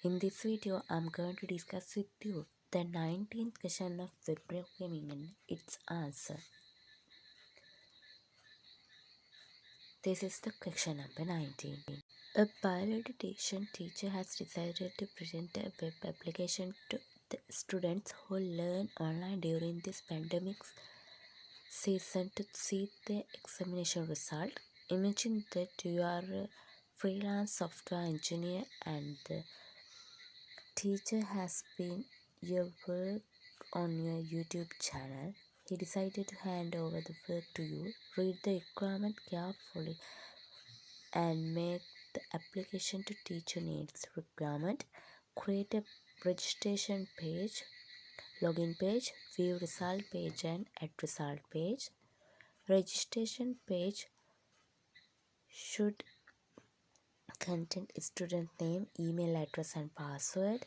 In this video, I'm going to discuss with you the 19th question of web programming and its answer. This is the question number 19. A biology teacher has decided to present a web application to the students who learn online during this pandemic season to see their examination result. Imagine that you are a freelance software engineer and the teacher has been your work on your YouTube channel. He decided to hand over the work to you. Read the requirement carefully and make the application to teacher needs requirement. Create a registration page, login page, view result page and add result page. Registration page should contain student name, email address and password.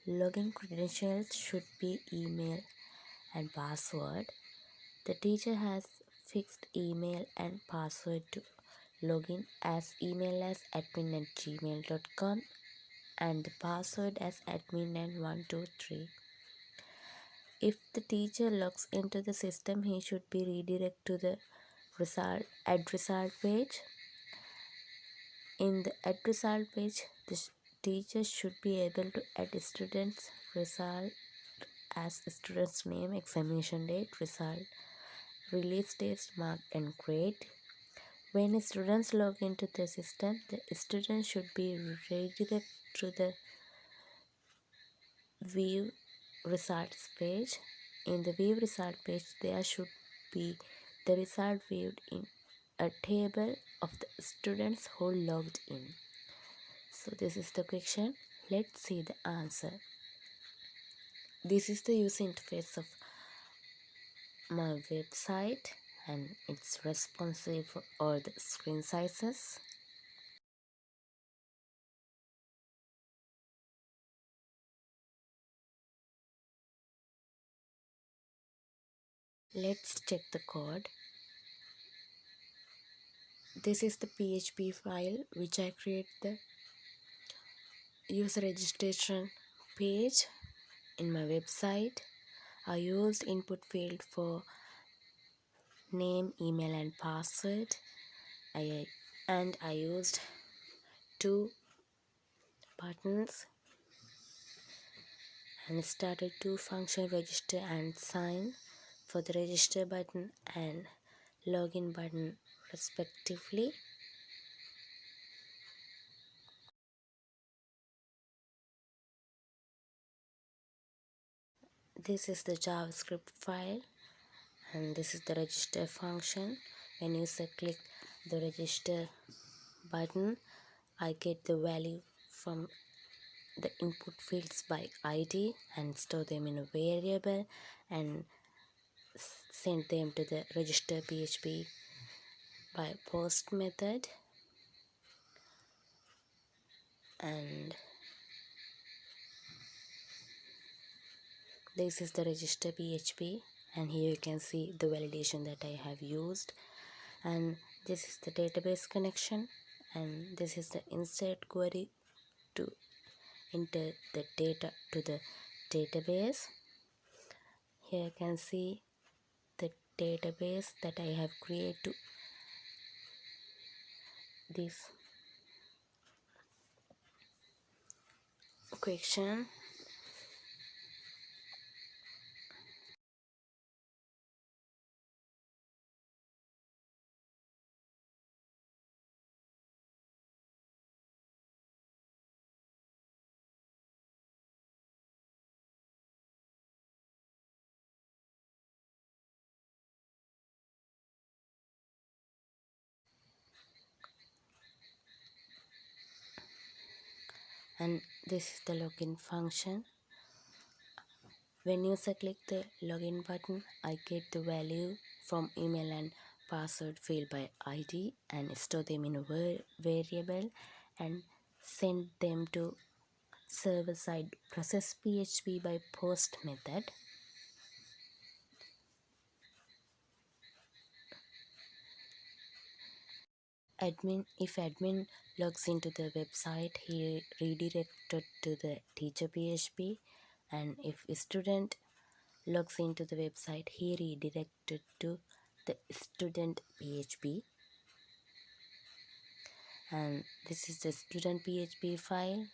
Login credentials should be email and password. The teacher has fixed email and password to login as email as admin@gmail.com and the password as admin123. If the teacher logs into the system, he should be redirected to the add result page. In the add result page, the teacher should be able to add student's result as student's name, examination date, result, release date, mark and grade. When students log into the system, the student should be redirected to the view results page. In the view result page, there should be the result viewed in a table of the students who logged in. So this is the question. Let's see the answer. This is the user interface of my website and it's responsive for all the screen sizes. Let's check the code. This is the PHP file which I create the user registration page in my website. I used input field for name, email and password. I used two buttons and started two function register and sign for the register button and login button respectively. This is the JavaScript file and this is the register function. When user click the register button, I get the value from the input fields by ID and store them in a variable and send them to the register PHP by post method. And this is the register PHP and here you can see the validation that I have used. And this is the database connection and this is the insert query to enter the data to the database. Here you can see the database that I have created to this question. And this is the login function. When user click the login button, I get the value from email and password field by ID and store them in a variable and send them to server side process PHP by post method. if admin logs into the website, he redirected to the teacher PHP, and if a student logs into the website, he redirected to the student PHP. And this is the student PHP file,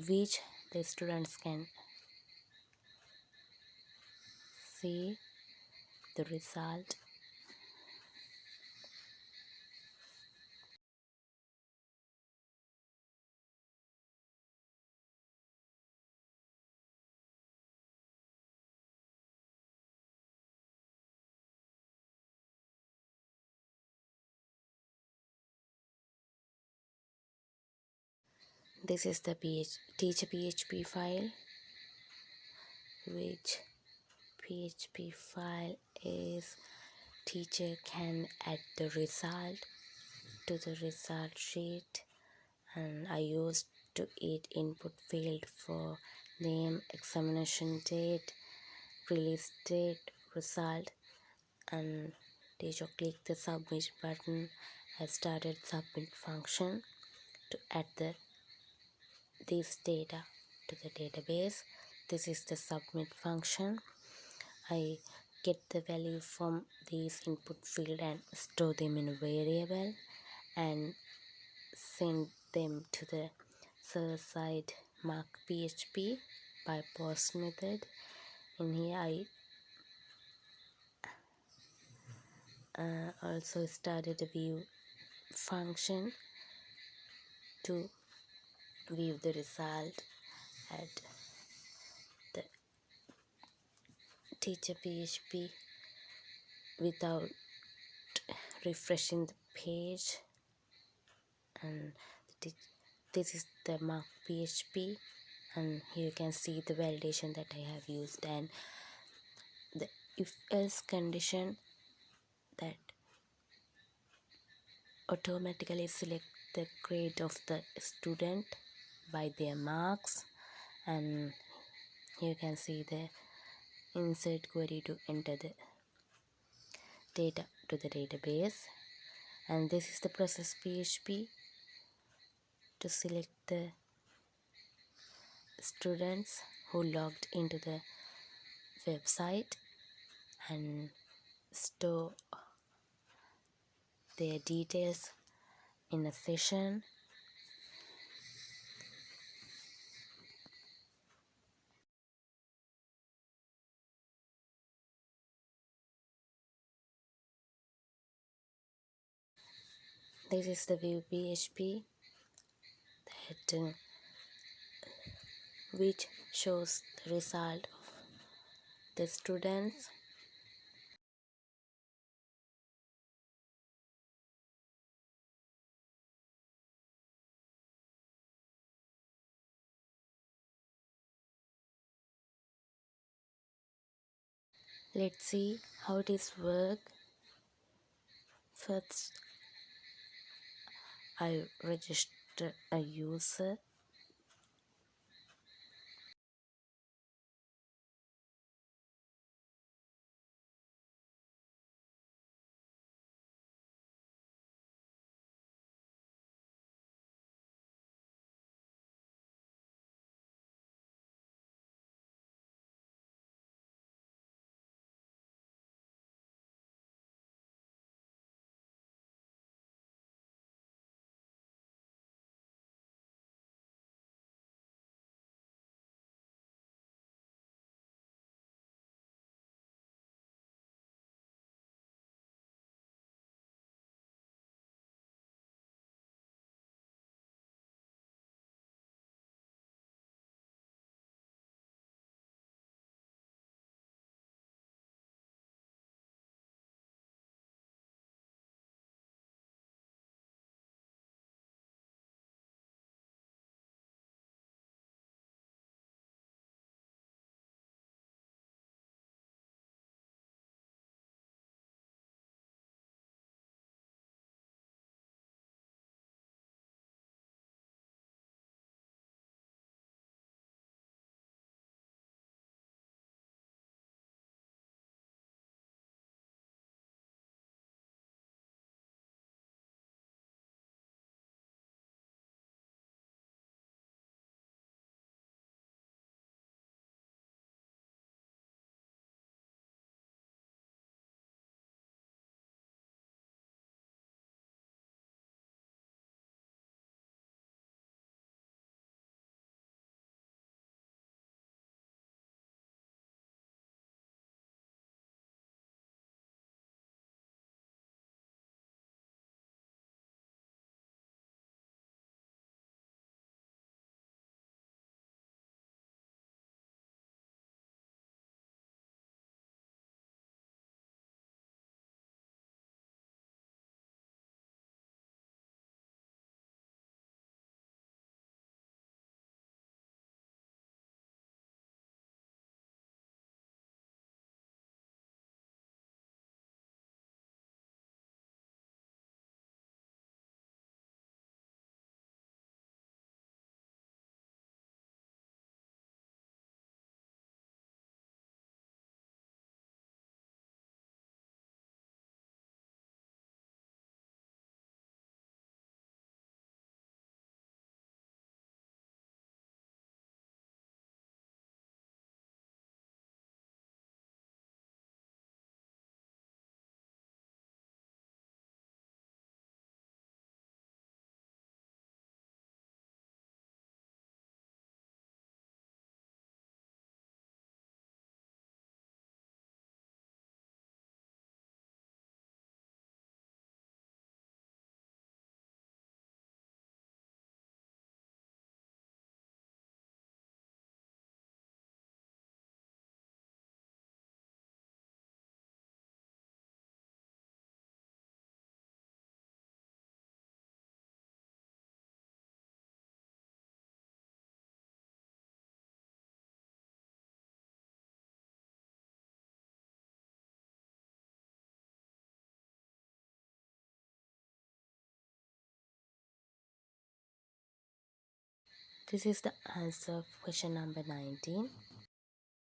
which the students can see the result. This is the teacher PHP file, which PHP file is teacher can add the result to the result sheet, and I used to it input field for name, examination date, release date, result, and teacher click the submit button. I started submit function to add this data to the database. This is the submit function. I get the value from these input field and store them in a variable and send them to the server side mark PHP by post method. In here I also started a view function to view the result at the teacher PHP without refreshing the page. And this is the mark PHP, and here you can see the validation that I have used, and the if else condition that automatically select the grade of the student by their marks. And here you can see the insert query to enter the data to the database, and this is the process PHP to select the students who logged into the website and store their details in a session. This is the view PHP that which shows the result of the students. Let's see how it is work. First, I register a user. This is the answer of question number 19.